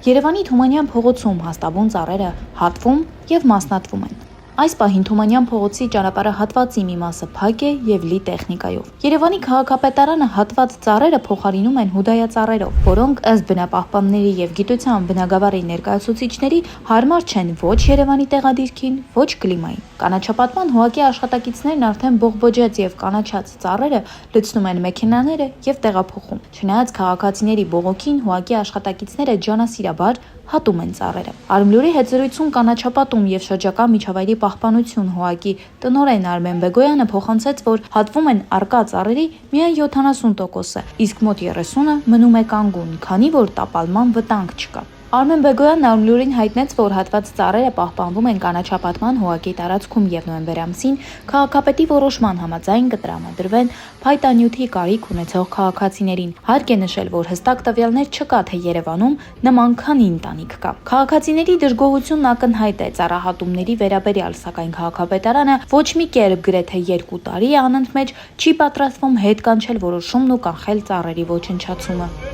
Երևանի Թումանյան փողոցում հաստավուն ծառերը հատվում և մասնատվում են։ Այս պահին Թումանյան փողոցի ճանապարհահատվածի մի մասը փակ է և լի տեխնիկայով։ Երևանի քաղաքապետարանը հատված ծառերը փոխարինում են հուդայածառերով, որոնք ըստ բնապահպանների և գիտության բնագավառի ներկայացուցիչների հարմար չեն ոչ Երևանի տեղադիրքին, ոչ կլիմային։ Կանաչապատման հողակի աշխատակիցներն արդեն բողբոջած և կանաչած ծառերը լցնում են մեքենաները և տեղափոխում։ Չնայած քաղաքացիների բողոքին, հողակի աշխատակիցները ջանասիրաբար հատում են ծառերը։ Արմլուրի հետ զրույցում կանաչապատում և շրջակա միջավայրի պահպանություն հողակի տնօրեն Արմեն Բեգոյանը փոխանցեց, որ հատվում են առկա ծառերի միայն 70%-ը, իսկ մոտ 30%-ը մնում է կանգուն, քանի որ տապալման վտանգ չկա։ Արմեն Բեգոյանն Արմլուրին հայտնեց, որ հատված ծառերը պահպանվում են կանաչապատման հողակի տարածքում և նոյեմբեր ամսին քաղաքապետի որոշման համաձայն կտրամադրվեն փայտանյութի կարիք ունեցող քաղաքացիներին։ Հարկ է նշել, որ հստակ տվյալներ չկա, թե Երևանում նման քանի ընտանիք կա։ Քաղաքացիների դժգոհությունն ակնհայտ է ծառահատումների վերաբերյալ, սակայն քաղաքապետարանը ոչ մի կերպ գրեթե 2 տարի է անընդմեջ չի պատրաստվում հետ կանչել որոշումն ու կանխել ծառերի ոչնչացումը։